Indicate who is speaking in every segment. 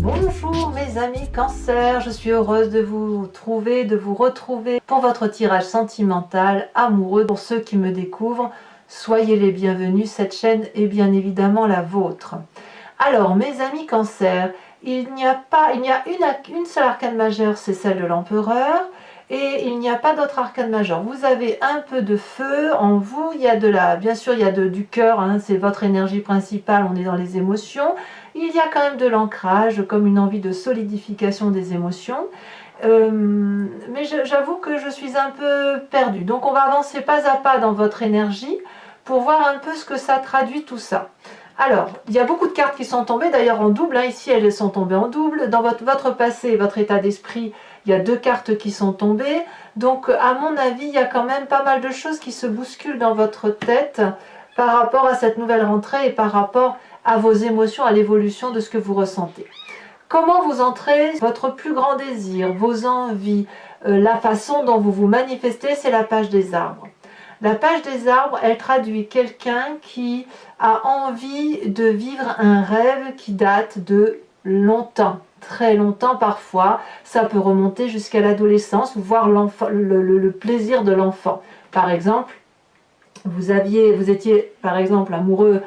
Speaker 1: Bonjour mes amis Cancer, je suis heureuse de vous trouver, de vous retrouver pour votre tirage sentimental amoureux. Pour ceux qui me découvrent, soyez les bienvenus, cette chaîne est bien évidemment la vôtre. Alors mes amis Cancer, il y a une seule arcane majeure, c'est celle de l'empereur, et il n'y a pas d'autre arcane majeure. Vous avez un peu de feu en vous, il y a bien sûr il y a du cœur, hein, c'est votre énergie principale, on est dans les émotions. Il y a quand même de l'ancrage, comme une envie de solidification des émotions. Mais j'avoue que je suis un peu perdue. Donc on va avancer pas à pas dans votre énergie pour voir un peu ce que ça traduit tout ça. Alors, il y a beaucoup de cartes qui sont tombées, d'ailleurs en double, hein, ici elles sont tombées en double. Dans votre passé et votre état d'esprit, il y a 2 cartes qui sont tombées. Donc à mon avis, il y a quand même pas mal de choses qui se bousculent dans votre tête par rapport à cette nouvelle rentrée et par rapport à vos émotions, à l'évolution de ce que vous ressentez. Comment vous entrez votre plus grand désir, vos envies, la façon dont vous vous manifestez, c'est la page des arbres. La page des arbres, elle traduit quelqu'un qui a envie de vivre un rêve qui date de longtemps, très longtemps parfois. Ça peut remonter jusqu'à l'adolescence, voire le plaisir de l'enfant. Par exemple, vous étiez par exemple amoureux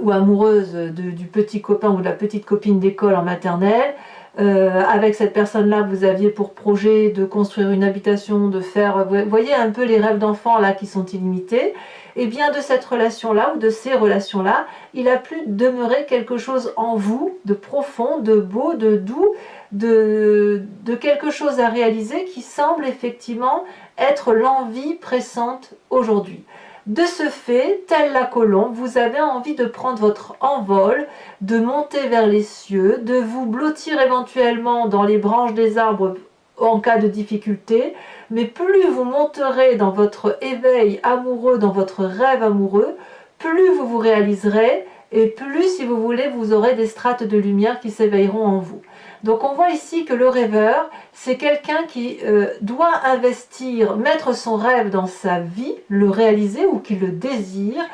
Speaker 1: ou amoureuse du petit copain ou de la petite copine d'école en maternelle. Avec cette personne-là, vous aviez pour projet de construire une habitation, de faire, vous voyez un peu les rêves d'enfants là qui sont illimités. Et bien de cette relation-là ou de ces relations-là, il a pu demeurer quelque chose en vous, de profond, de beau, de doux, de quelque chose à réaliser qui semble effectivement être l'envie pressante aujourd'hui. De ce fait, telle la colombe, vous avez envie de prendre votre envol, de monter vers les cieux, de vous blottir éventuellement dans les branches des arbres en cas de difficulté, mais plus vous monterez dans votre éveil amoureux, dans votre rêve amoureux, plus vous vous réaliserez et plus, si vous voulez, vous aurez des strates de lumière qui s'éveilleront en vous. Donc on voit ici que le rêveur, c'est quelqu'un qui doit investir, mettre son rêve dans sa vie, le réaliser ou qui le désire.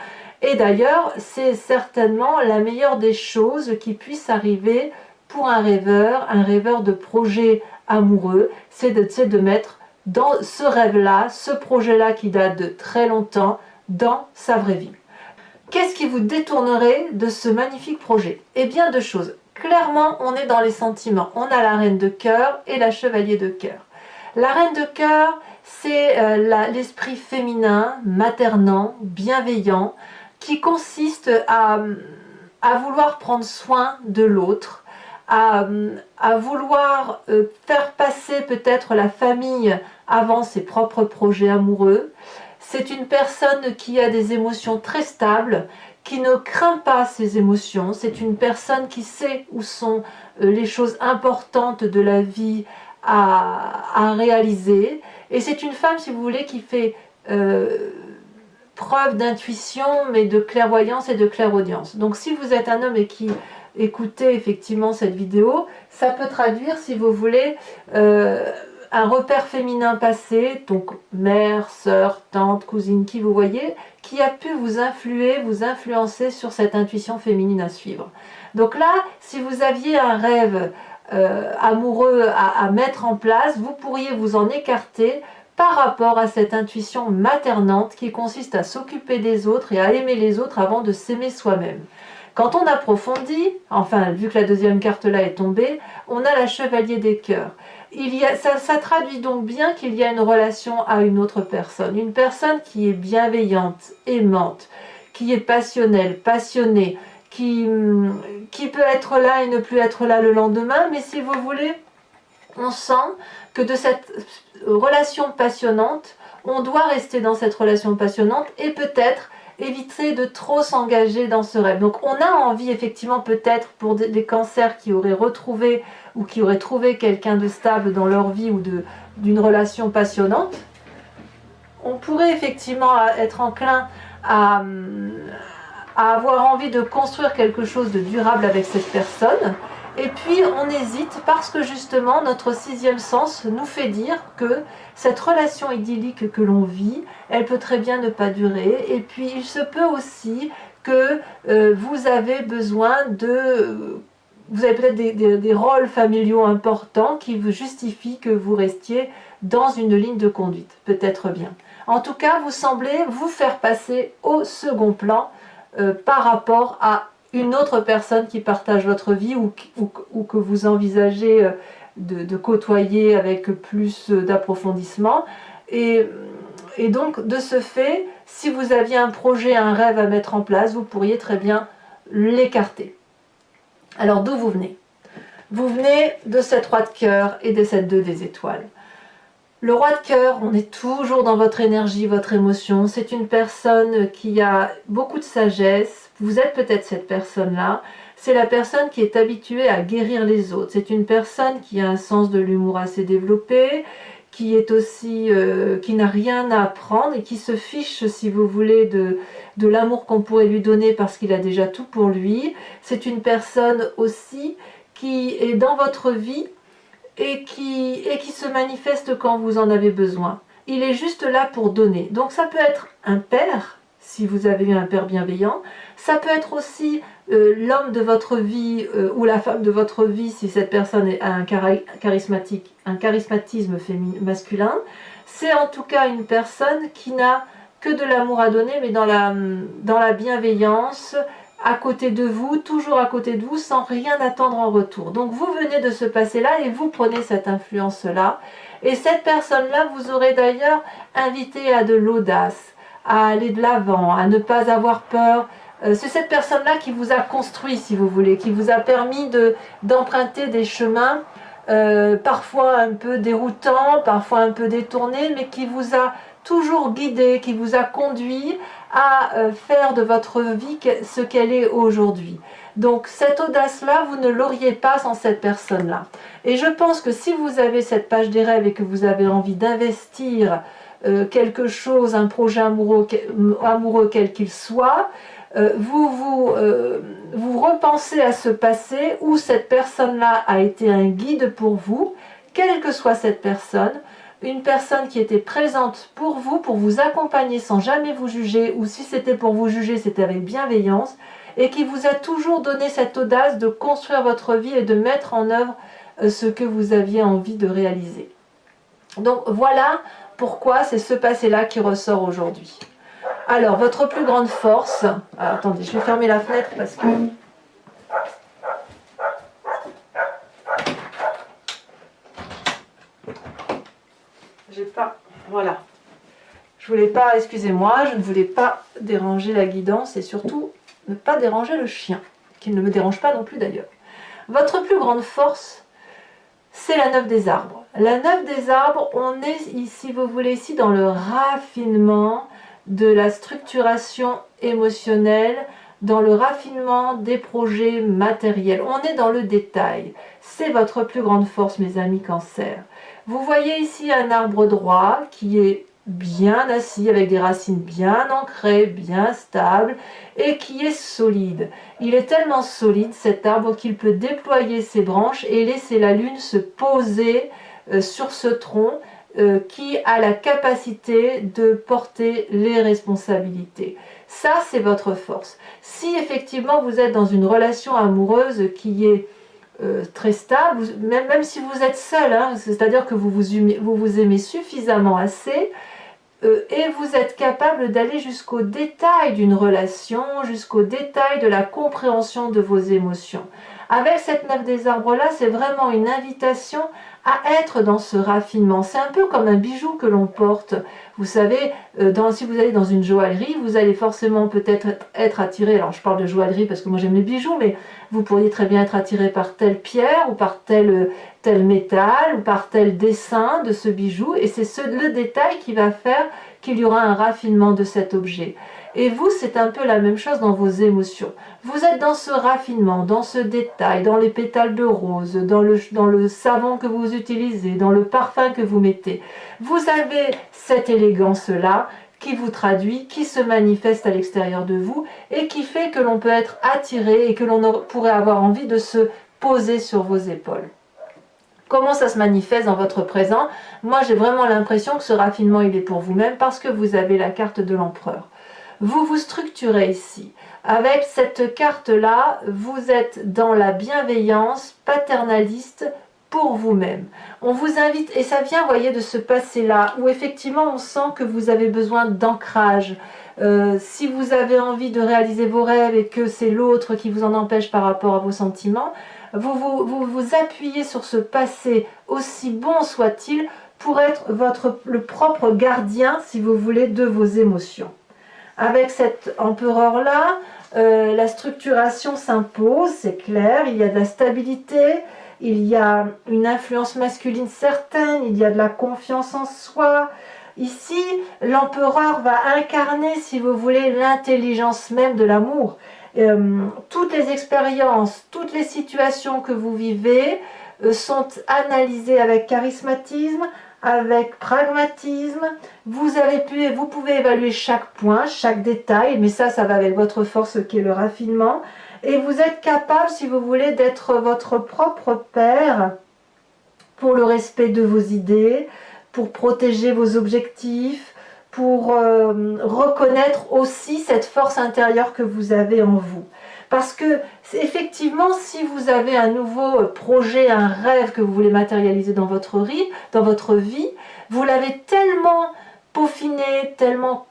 Speaker 1: Et d'ailleurs, c'est certainement la meilleure des choses qui puisse arriver pour un rêveur de projet amoureux, c'est de mettre dans ce rêve-là, ce projet-là qui date de très longtemps, dans sa vraie vie. Qu'est-ce qui vous détournerait de ce magnifique projet? Eh bien, 2 choses. Clairement, on est dans les sentiments. On a la reine de cœur et la chevalier de cœur. La reine de cœur, c'est l'esprit féminin, maternant, bienveillant, qui consiste à vouloir prendre soin de l'autre, à vouloir faire passer peut-être la famille avant ses propres projets amoureux. C'est une personne qui a des émotions très stables, qui ne craint pas ses émotions. C'est une personne qui sait où sont les choses importantes de la vie à réaliser. Et c'est une femme, si vous voulez, qui fait preuve d'intuition, mais de clairvoyance et de clairaudience. Donc si vous êtes un homme et qui écoutez effectivement cette vidéo, ça peut traduire, si vous voulez, un repère féminin passé, donc mère, sœur, tante, cousine, qui vous voyez, qui a pu vous influer, vous influencer sur cette intuition féminine à suivre. Donc là, si vous aviez un rêve amoureux à mettre en place, vous pourriez vous en écarter par rapport à cette intuition maternante qui consiste à s'occuper des autres et à aimer les autres avant de s'aimer soi-même. Quand on approfondit, enfin vu que la deuxième carte là est tombée, on a la chevalier des cœurs. Ça traduit donc bien qu'il y a une relation à une autre personne. Une personne qui est bienveillante, aimante, qui est passionnelle, passionnée, qui peut être là et ne plus être là le lendemain. Mais si vous voulez, on sent que de cette relation passionnante, on doit rester dans cette relation passionnante et peut-être éviter de trop s'engager dans ce rêve. Donc on a envie effectivement peut-être pour des cancers qui auraient retrouvé ou qui auraient trouvé quelqu'un de stable dans leur vie ou d'une relation passionnante, on pourrait effectivement être enclin à avoir envie de construire quelque chose de durable avec cette personne. Et puis on hésite parce que justement notre 6e sens nous fait dire que cette relation idyllique que l'on vit, elle peut très bien ne pas durer. Et puis il se peut aussi que vous avez besoin de vous avez peut-être des rôles familiaux importants qui vous justifient que vous restiez dans une ligne de conduite, peut-être bien. En tout cas, vous semblez vous faire passer au second plan par rapport à une autre personne qui partage votre vie ou que vous envisagez de côtoyer avec plus d'approfondissement. Et donc, de ce fait, si vous aviez un projet, un rêve à mettre en place, vous pourriez très bien l'écarter. Alors, d'où vous venez? Vous venez de cette roi de cœur et de cette 2 des étoiles. Le roi de cœur, on est toujours dans votre énergie, votre émotion. C'est une personne qui a beaucoup de sagesse. Vous êtes peut-être cette personne-là. C'est la personne qui est habituée à guérir les autres. C'est une personne qui a un sens de l'humour assez développé, qui est aussi, qui n'a rien à apprendre et qui se fiche, si vous voulez, de l'amour qu'on pourrait lui donner parce qu'il a déjà tout pour lui. C'est une personne aussi qui est dans votre vie et qui se manifeste quand vous en avez besoin. Il est juste là pour donner. Donc ça peut être un père, si vous avez eu un père bienveillant. Ça peut être aussi l'homme de votre vie ou la femme de votre vie, si cette personne a un charismatisme masculin. C'est en tout cas une personne qui n'a que de l'amour à donner, mais dans la bienveillance, à côté de vous, toujours à côté de vous, sans rien attendre en retour. Donc vous venez de ce passé-là et vous prenez cette influence-là. Et cette personne-là, vous aurez d'ailleurs invité à de l'audace, à aller de l'avant, à ne pas avoir peur. C'est cette personne-là qui vous a construit, si vous voulez, qui vous a permis d'emprunter des chemins parfois un peu déroutants, parfois un peu détournés, mais qui vous a toujours guidé, qui vous a conduit à faire de votre vie ce qu'elle est aujourd'hui. Donc cette audace-là, vous ne l'auriez pas sans cette personne-là. Et je pense que si vous avez cette page des rêves et que vous avez envie d'investir quelque chose, un projet amoureux quel qu'il soit, vous repensez à ce passé où cette personne-là a été un guide pour vous, quelle que soit cette personne, une personne qui était présente pour vous accompagner sans jamais vous juger, ou si c'était pour vous juger, c'était avec bienveillance, et qui vous a toujours donné cette audace de construire votre vie et de mettre en œuvre ce que vous aviez envie de réaliser. Donc voilà pourquoi c'est ce passé-là qui ressort aujourd'hui. Alors, votre plus grande force... Alors, attendez, je vais fermer la fenêtre parce que... J'ai pas... Voilà. Je voulais pas... Excusez-moi, je ne voulais pas déranger la guidance et surtout ne pas déranger le chien, qui ne me dérange pas non plus d'ailleurs. Votre plus grande force, c'est la 9 des arbres. La 9 des arbres, on est, si vous voulez, ici dans le raffinement de la structuration émotionnelle, dans le raffinement des projets matériels. On est dans le détail. C'est votre plus grande force, mes amis Cancer. Vous voyez ici un arbre droit qui est bien assis, avec des racines bien ancrées, bien stables, et qui est solide. Il est tellement solide, cet arbre, qu'il peut déployer ses branches et laisser la lune se poser sur ce tronc, qui a la capacité de porter les responsabilités. Ça, c'est votre force. Si effectivement vous êtes dans une relation amoureuse qui est très stable, même si vous êtes seul, hein, c'est-à-dire que vous vous aimez suffisamment assez, et vous êtes capable d'aller jusqu'au détail d'une relation, jusqu'au détail de la compréhension de vos émotions. Avec cette 9 des arbres-là, c'est vraiment une invitation à être dans ce raffinement. C'est un peu comme un bijou que l'on porte. Vous savez, si vous allez dans une joaillerie, vous allez forcément peut-être être attiré, alors je parle de joaillerie parce que moi j'aime les bijoux, mais vous pourriez très bien être attiré par telle pierre ou par tel métal ou par tel dessin de ce bijou, et c'est le détail qui va faire qu'il y aura un raffinement de cet objet. Et vous, c'est un peu la même chose dans vos émotions. Vous êtes dans ce raffinement, dans ce détail, dans les pétales de rose, dans le savon que vous utilisez, dans le parfum que vous mettez. Vous avez cette élégance-là qui vous traduit, qui se manifeste à l'extérieur de vous et qui fait que l'on peut être attiré et que l'on pourrait avoir envie de se poser sur vos épaules. Comment ça se manifeste dans votre présent? Moi, j'ai vraiment l'impression que ce raffinement, il est pour vous-même parce que vous avez la carte de l'empereur. Vous vous structurez ici. Avec cette carte-là, vous êtes dans la bienveillance paternaliste pour vous-même. On vous invite, et ça vient, voyez, de ce passé-là, où effectivement on sent que vous avez besoin d'ancrage. Si vous avez envie de réaliser vos rêves et que c'est l'autre qui vous en empêche par rapport à vos sentiments, vous appuyez sur ce passé, aussi bon soit-il, pour être le propre gardien, si vous voulez, de vos émotions. Avec cet empereur-là, la structuration s'impose, c'est clair, il y a de la stabilité, il y a une influence masculine certaine, il y a de la confiance en soi. Ici, l'empereur va incarner, si vous voulez, l'intelligence même de l'amour. Toutes les expériences, toutes les situations que vous vivez sont analysées avec charismatisme, avec pragmatisme. Vous pouvez évaluer chaque point, chaque détail, mais ça va avec votre force qui est le raffinement. Et vous êtes capable, si vous voulez, d'être votre propre père pour le respect de vos idées, pour protéger vos objectifs, pour reconnaître aussi cette force intérieure que vous avez en vous. Parce que, effectivement, si vous avez un nouveau projet, un rêve que vous voulez matérialiser dans votre vie, vous l'avez tellement peaufiné, tellement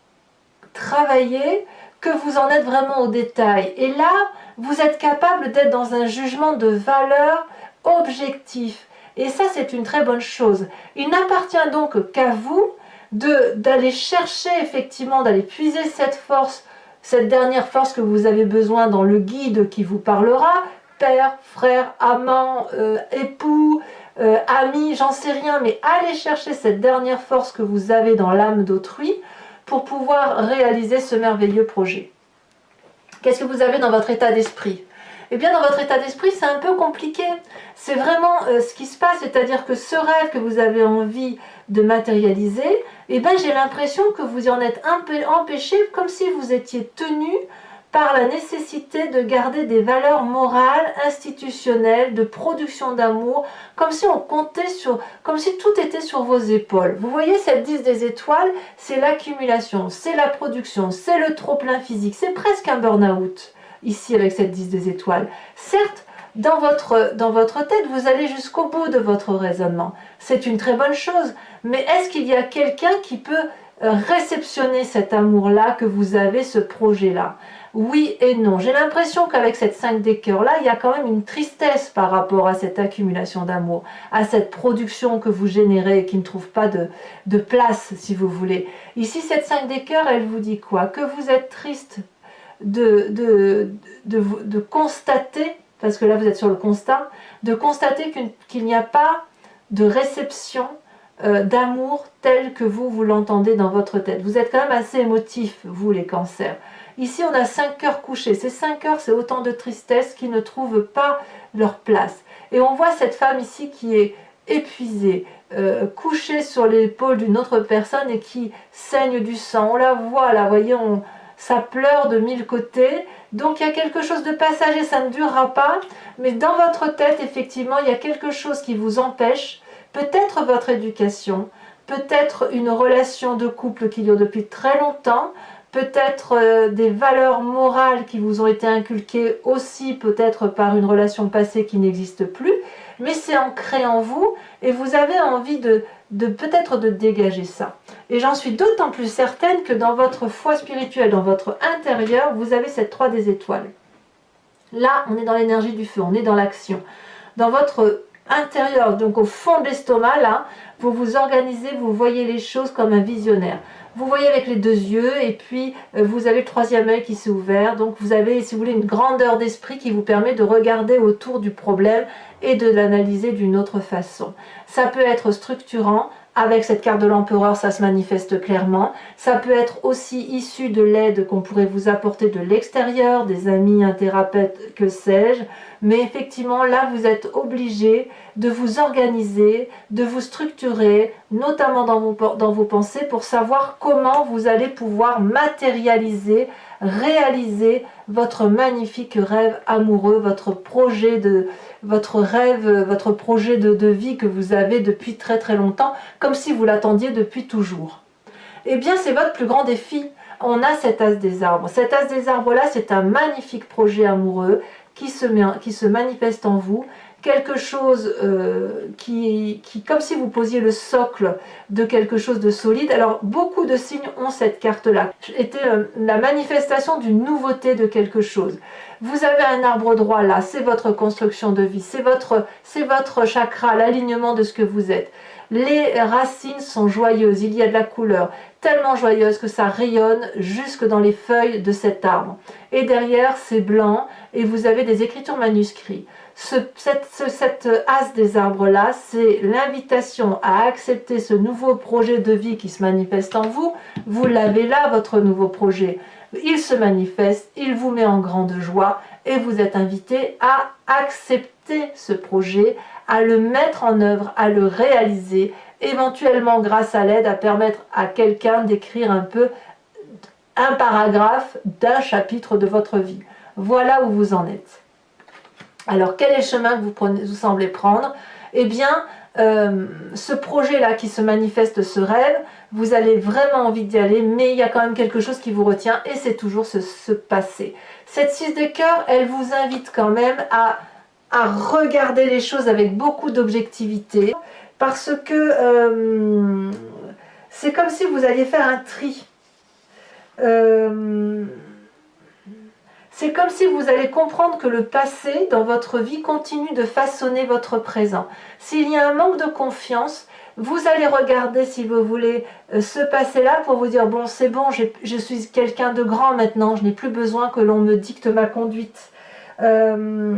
Speaker 1: travaillé, que vous en êtes vraiment au détail. Et là, vous êtes capable d'être dans un jugement de valeur objectif. Et ça, c'est une très bonne chose. Il n'appartient donc qu'à vous d'aller chercher, effectivement, d'aller puiser cette force, cette dernière force que vous avez besoin dans le guide qui vous parlera, père, frère, amant, époux, ami, j'en sais rien, mais allez chercher cette dernière force que vous avez dans l'âme d'autrui pour pouvoir réaliser ce merveilleux projet. Qu'est-ce que vous avez dans votre état d'esprit? Eh bien, dans votre état d'esprit, c'est un peu compliqué. C'est vraiment ce qui se passe, c'est-à-dire que ce rêve que vous avez envie de matérialiser, eh bien, j'ai l'impression que vous en êtes un peu empêché, comme si vous étiez tenu par la nécessité de garder des valeurs morales, institutionnelles, de production d'amour, comme si on comptait comme si tout était sur vos épaules. Vous voyez, cette 10 des étoiles, c'est l'accumulation, c'est la production, c'est le trop-plein physique, c'est presque un burn-out, ici avec cette 10 des étoiles. Certes, dans votre tête, vous allez jusqu'au bout de votre raisonnement. C'est une très bonne chose, mais est-ce qu'il y a quelqu'un qui peut réceptionner cet amour-là que vous avez, ce projet-là? Oui et non. J'ai l'impression qu'avec cette 5 des cœurs-là, il y a quand même une tristesse par rapport à cette accumulation d'amour, à cette production que vous générez et qui ne trouve pas de place, si vous voulez. Ici, cette 5 des cœurs, elle vous dit quoi? Que vous êtes triste de constater, parce que là vous êtes sur le constat, de constater qu'il n'y a pas de réception d'amour tel que vous l'entendez dans votre tête. Vous êtes quand même assez émotifs, vous les cancers. Ici on a 5 cœurs couchés. Ces 5 cœurs, c'est autant de tristesse qui ne trouvent pas leur place. Et on voit cette femme ici qui est épuisée, couchée sur l'épaule d'une autre personne et qui saigne du sang. On la voit là, vous voyez, ça pleure de 1000 côtés. Donc il y a quelque chose de passager, ça ne durera pas. Mais dans votre tête, effectivement, il y a quelque chose qui vous empêche. Peut-être votre éducation, peut-être une relation de couple qui dure depuis très longtemps, peut-être des valeurs morales qui vous ont été inculquées aussi, peut-être par une relation passée qui n'existe plus, mais c'est ancré en vous et vous avez envie peut-être de dégager ça. Et j'en suis d'autant plus certaine que dans votre foi spirituelle, dans votre intérieur, vous avez cette 3 des étoiles. Là, on est dans l'énergie du feu, on est dans l'action. Dans votre intérieur, donc au fond de l'estomac, là, vous vous organisez, vous voyez les choses comme un visionnaire. Vous voyez avec les 2 yeux et puis vous avez le 3e œil qui s'est ouvert. Donc vous avez, si vous voulez, une grandeur d'esprit qui vous permet de regarder autour du problème et de l'analyser d'une autre façon. Ça peut être structurant. Avec cette carte de l'empereur, ça se manifeste clairement. Ça peut être aussi issu de l'aide qu'on pourrait vous apporter de l'extérieur, des amis, un thérapeute, que sais-je. Mais effectivement, là, vous êtes obligé de vous organiser, de vous structurer, notamment dans vos pensées, pour savoir comment vous allez pouvoir matérialiser, réaliser votre magnifique rêve amoureux, votre projet de vie que vous avez depuis très très longtemps, comme si vous l'attendiez depuis toujours. Eh bien, c'est votre plus grand défi. on a cet as des arbres. Cet as des arbres-là, c'est un magnifique projet amoureux qui se manifeste en vous. Quelque chose qui, comme si vous posiez le socle de quelque chose de solide. Alors, beaucoup de signes ont cette carte-là. C'était la manifestation d'une nouveauté de quelque chose. Vous avez un arbre droit là, c'est votre construction de vie, c'est votre chakra, l'alignement de ce que vous êtes. Les racines sont joyeuses, il y a de la couleur, tellement joyeuse que ça rayonne jusque dans les feuilles de cet arbre. Et derrière, c'est blanc et vous avez des écritures manuscrites. Cette as des arbres-là, c'est l'invitation à accepter ce nouveau projet de vie qui se manifeste en vous. Vous l'avez là, votre nouveau projet. Il se manifeste, il vous met en grande joie et vous êtes invité à accepter ce projet, à le mettre en œuvre, à le réaliser, éventuellement grâce à l'aide, à permettre à quelqu'un d'écrire un peu un paragraphe d'un chapitre de votre vie. Voilà où vous en êtes. Alors, quel est le chemin que vous semblez prendre? Eh bien, ce projet-là qui se manifeste, ce rêve, vous avez vraiment envie d'y aller, mais il y a quand même quelque chose qui vous retient, et c'est toujours ce passé. Cette 6 de cœur, elle vous invite quand même à regarder les choses avec beaucoup d'objectivité, parce que c'est comme si vous alliez faire un tri. C'est comme si vous allez comprendre que le passé dans votre vie continue de façonner votre présent. S'il y a un manque de confiance, vous allez regarder, si vous voulez, ce passé-là pour vous dire, bon, c'est bon, je suis quelqu'un de grand maintenant, je n'ai plus besoin que l'on me dicte ma conduite. Peut-être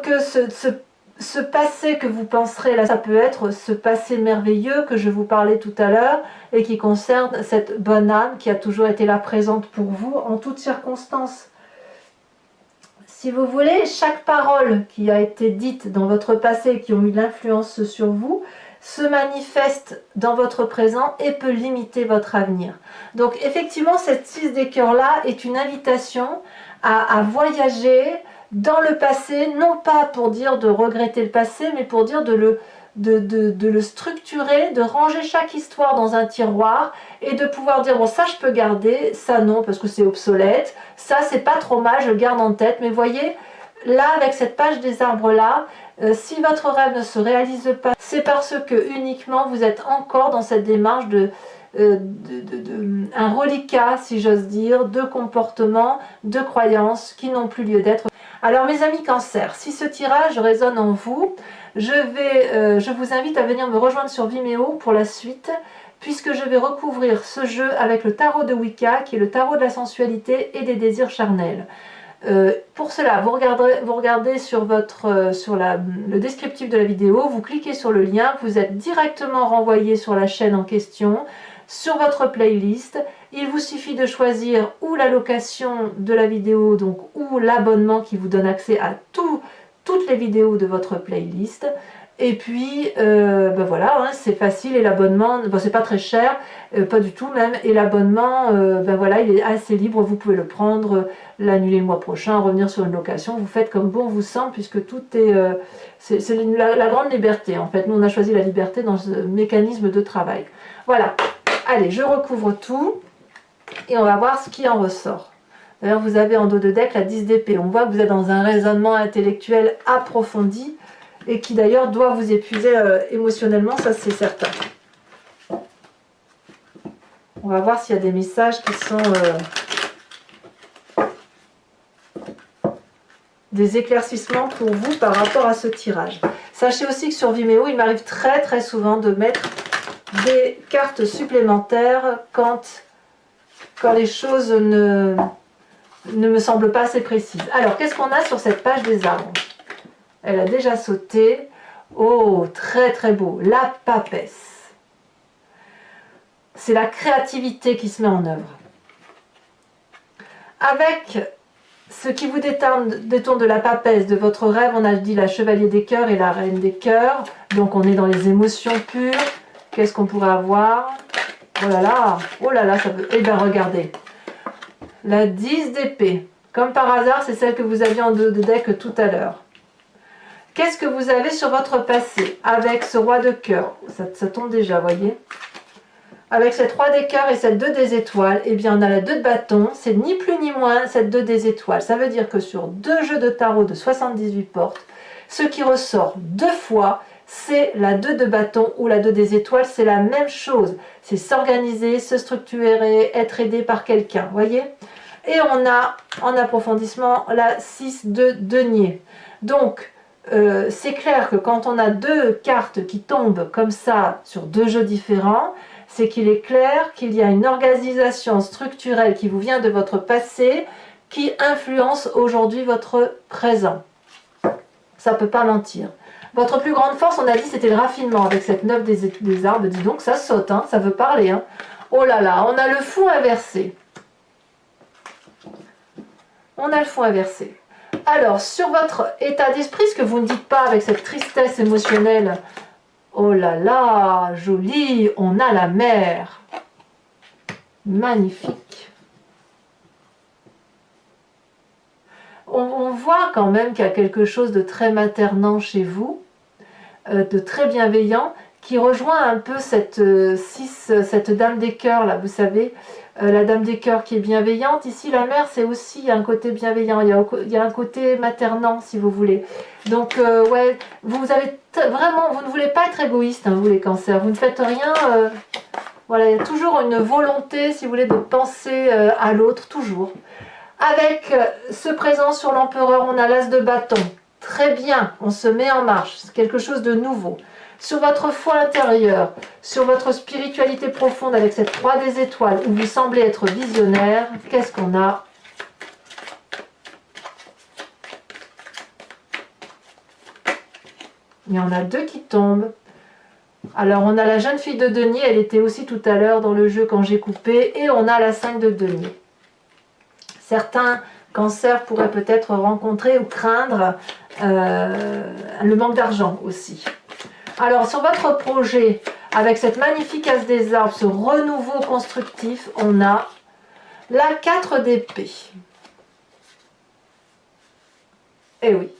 Speaker 1: que ce passé que vous penserez, là, ça peut être ce passé merveilleux que je vous parlais tout à l'heure et qui concerne cette bonne âme qui a toujours été là présente pour vous en toutes circonstances. Si vous voulez, chaque parole qui a été dite dans votre passé, qui ont eu l'influence sur vous, se manifeste dans votre présent et peut limiter votre avenir. Donc effectivement, cette 6 des cœurs-là est une invitation à voyager dans le passé, non pas pour dire de regretter le passé, mais pour dire de le structurer, de ranger chaque histoire dans un tiroir et de pouvoir dire, bon, ça je peux garder, ça non parce que c'est obsolète, ça c'est pas trop mal, je le garde en tête. Mais voyez, là avec cette page des arbres là, si votre rêve ne se réalise pas, c'est parce que uniquement vous êtes encore dans cette démarche un reliquat, si j'ose dire, de comportements, de croyances qui n'ont plus lieu d'être. Alors mes amis Cancer, si ce tirage résonne en vous, je vous invite à venir me rejoindre sur Vimeo pour la suite, puisque je vais recouvrir ce jeu avec le tarot de Wicca, qui est le tarot de la sensualité et des désirs charnels. Pour cela, vous regardez sur le descriptif de la vidéo, vous cliquez sur le lien, vous êtes directement renvoyé sur la chaîne en question, sur votre playlist. Il vous suffit de choisir ou la location de la vidéo, donc ou l'abonnement qui vous donne accès à toutes les vidéos de votre playlist. Et puis, ben voilà, hein, c'est facile, et l'abonnement, bon, c'est pas très cher, pas du tout même, et l'abonnement, ben voilà, il est assez libre, vous pouvez le prendre, l'annuler le mois prochain, revenir sur une location, vous faites comme bon vous semble, puisque tout est, c'est la grande liberté, en fait. Nous, on a choisi la liberté dans ce mécanisme de travail. Voilà, allez, je recouvre tout, et on va voir ce qui en ressort. D'ailleurs, vous avez en dos de deck la 10 d'épée, on voit que vous êtes dans un raisonnement intellectuel approfondi, et qui d'ailleurs doit vous épuiser émotionnellement, ça c'est certain. On va voir s'il y a des messages qui sont des éclaircissements pour vous par rapport à ce tirage. Sachez aussi que sur Vimeo, il m'arrive très très souvent de mettre des cartes supplémentaires quand les choses ne me semblent pas assez précises. Alors, qu'est-ce qu'on a sur cette page des arbres ? Elle a déjà sauté. Oh, très très beau. La papesse. C'est la créativité qui se met en œuvre. Avec ce qui vous détourne de la papesse, de votre rêve, on a dit la chevalier des cœurs et la reine des cœurs. Donc on est dans les émotions pures. Qu'est-ce qu'on pourrait avoir? Oh là là, ça peut... Eh bien regardez. La 10 d'épée. Comme par hasard, c'est celle que vous aviez en dos de deck tout à l'heure. Qu'est-ce que vous avez sur votre passé avec ce roi de cœur? Ça tombe déjà, voyez. avec cette 3 des cœurs et cette 2 des étoiles, eh bien on a la 2 de bâton, c'est ni plus ni moins cette 2 des étoiles. Ça veut dire que sur 2 jeux de tarot de 78 portes, ce qui ressort 2 fois, c'est la 2 de bâton ou la 2 des étoiles, c'est la même chose. C'est s'organiser, se structurer, être aidé par quelqu'un, voyez? Et on a en approfondissement la 6 de denier. Donc, c'est clair que quand on a 2 cartes qui tombent comme ça sur 2 jeux différents, c'est qu'il est clair qu'il y a une organisation structurelle qui vous vient de votre passé qui influence aujourd'hui votre présent. Ça ne peut pas mentir. Votre plus grande force, on a dit, c'était le raffinement avec cette 9 des arbres. Dis donc, ça saute, hein, ça veut parler. Hein. Oh là là, on a le fou inversé. On a le fou inversé. Alors, sur votre état d'esprit, ce que vous ne dites pas avec cette tristesse émotionnelle, oh là là, joli, on a la mer. Magnifique. On voit quand même qu'il y a quelque chose de très maternant chez vous, de très bienveillant, qui rejoint un peu cette dame des cœurs, là, vous savez, la dame des cœurs qui est bienveillante. Ici, la mère, c'est aussi un côté bienveillant, il y a un côté maternant, si vous voulez. Donc, ouais, vous avez vraiment, vous ne voulez pas être égoïste, hein, vous les cancers, vous ne faites rien, voilà, il y a toujours une volonté, si vous voulez, de penser à l'autre, toujours. Avec ce présent sur l'empereur, on a l'as de bâton. Très bien, on se met en marche, c'est quelque chose de nouveau. Sur votre foi intérieure, sur votre spiritualité profonde avec cette 3 des étoiles où vous semblez être visionnaire, qu'est-ce qu'on a? Il y en a 2 qui tombent. Alors on a la jeune fille de denier, elle était aussi tout à l'heure dans le jeu quand j'ai coupé, et on a la 5 de denier. Certains cancers pourraient peut-être rencontrer ou craindre le manque d'argent aussi. Alors, sur votre projet, avec cette magnifique as des arbres, ce renouveau constructif, on a la 4 d'épée. Eh oui.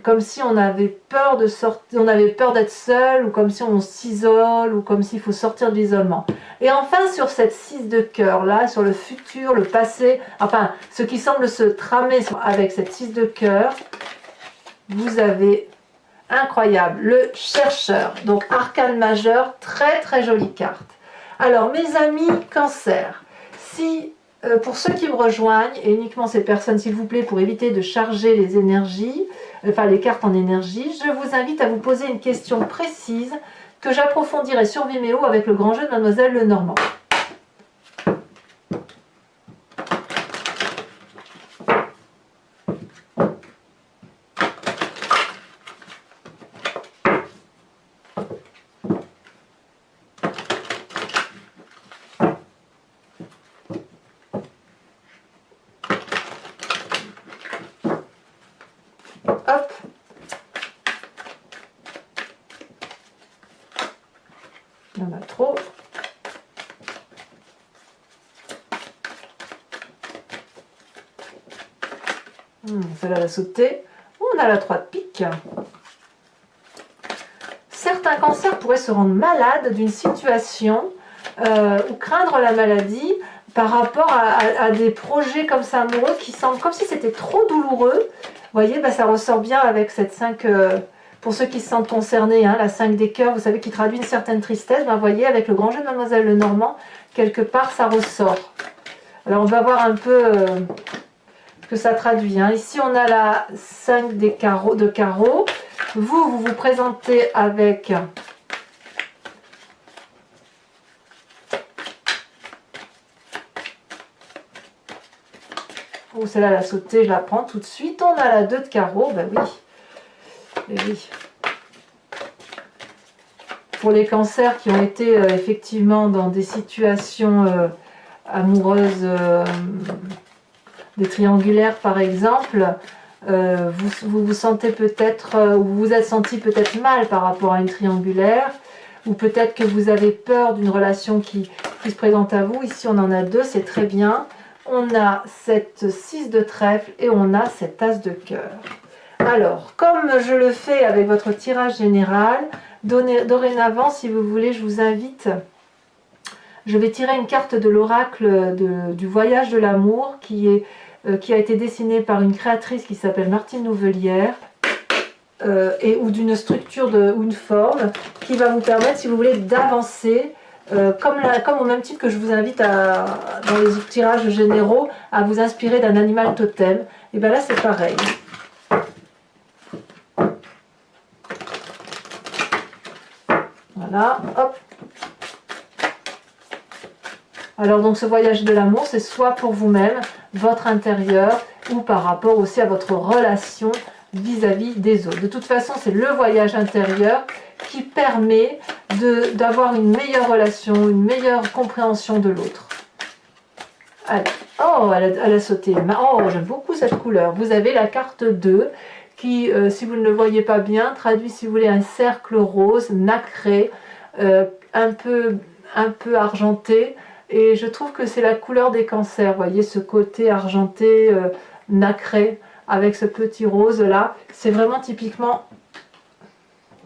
Speaker 1: Comme si on avait peur de sortir, on avait peur d'être seul, ou comme si on s'isole, ou comme s'il faut sortir de l'isolement. Et enfin, sur cette 6 de cœur, là, sur le futur, le passé, enfin, ce qui semble se tramer avec cette 6 de cœur, vous avez... incroyable, le chercheur, donc arcane majeur, très très jolie carte. Alors mes amis cancer, si pour ceux qui me rejoignent, et uniquement ces personnes s'il vous plaît, pour éviter de charger les énergies, enfin les cartes en énergie, je vous invite à vous poser une question précise que j'approfondirai sur Vimeo avec le grand jeu de Mademoiselle Lenormand. Hop. Il y en a trop. Celle-là va sauter. On a la 3 de pique. Certains cancers pourraient se rendre malades d'une situation ou craindre la maladie par rapport à des projets comme ça amoureux qui semblent comme si c'était trop douloureux. Vous voyez, bah, ça ressort bien avec cette 5, pour ceux qui se sentent concernés, hein, la 5 des cœurs, vous savez, qui traduit une certaine tristesse. Bah, vous voyez, avec le grand jeu de Mademoiselle Lenormand, quelque part, ça ressort. Alors, on va voir un peu ce que ça traduit. Hein. Ici, on a la 5 des carreaux, de carreaux. Vous vous présentez avec... Oh, celle-là, elle a sauté, je la prends tout de suite. On a la 2 de carreau, ben oui. Et oui. Pour les cancers qui ont été effectivement dans des situations amoureuses, des triangulaires par exemple, vous vous sentez peut-être, ou vous vous êtes senti peut-être mal par rapport à une triangulaire, ou peut-être que vous avez peur d'une relation qui se présente à vous. Ici, on en a 2, c'est très bien. On a cette 6 de trèfle et on a cette as de cœur. Alors, comme je le fais avec votre tirage général, dorénavant, si vous voulez, je vous invite, je vais tirer une carte de l'oracle du voyage de l'amour qui a été dessinée par une créatrice qui s'appelle Martine Nouvelière, ou d'une structure ou une forme qui va vous permettre, si vous voulez, d'avancer, comme au même titre que je vous invite dans les tirages généraux à vous inspirer d'un animal totem. Et bien là c'est pareil. Voilà, hop. Alors donc ce voyage de l'amour, c'est soit pour vous-même, votre intérieur, ou par rapport aussi à votre relation vis-à-vis des autres. De toute façon, c'est le voyage intérieur qui permet d'avoir une meilleure relation, une meilleure compréhension de l'autre. Allez. Oh, elle a sauté. Oh, j'aime beaucoup cette couleur. Vous avez la carte 2 qui, si vous ne le voyez pas bien, traduit, si vous voulez, un cercle rose, nacré, un peu argenté. Et je trouve que c'est la couleur des cancers. Vous voyez ce côté argenté, nacré, avec ce petit rose là. C'est vraiment typiquement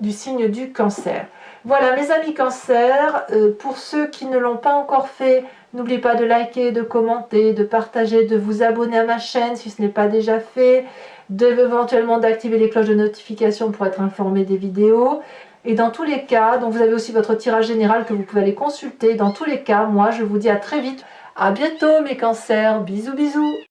Speaker 1: du signe du cancer. Voilà mes amis cancer, pour ceux qui ne l'ont pas encore fait, n'oubliez pas de liker, de commenter, de partager, de vous abonner à ma chaîne si ce n'est pas déjà fait, éventuellement d'activer les cloches de notification pour être informé des vidéos. Et dans tous les cas, donc vous avez aussi votre tirage général que vous pouvez aller consulter. Dans tous les cas, moi je vous dis à très vite. À bientôt mes cancers, bisous bisous.